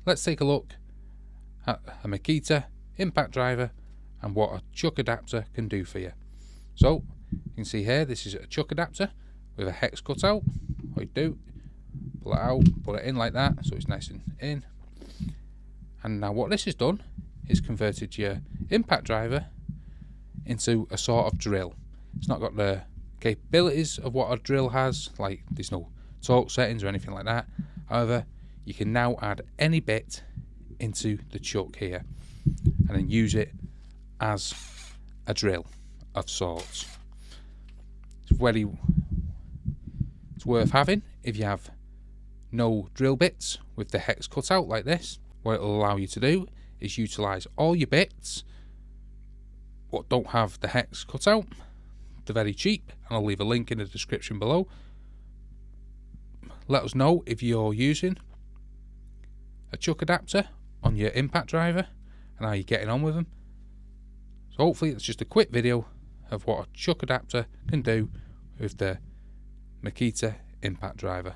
let's take a look at a Makita impact driver and what a chuck adapter can do for you. So you can see here, this is a chuck adapter with a hex cutout. What you do, pull it out, put it in like that so it's nice and in. And now what this has done is converted your impact driver into a sort of drill. It's not got the capabilities of what a drill has, like there's no torque settings or anything like that. However, you can now add any bit into the chuck here and then use it as a drill of sorts. It's worth having if you have no drill bits with the hex cut out like this. What it'll allow you to do is utilize all your bits what don't have the hex cut out. They're very cheap, and I'll leave a link in the description below. Let us know if you're using a chuck adapter on your impact driver and how you're getting on with them. So hopefully it's just a quick video of what a chuck adapter can do with the Makita impact driver.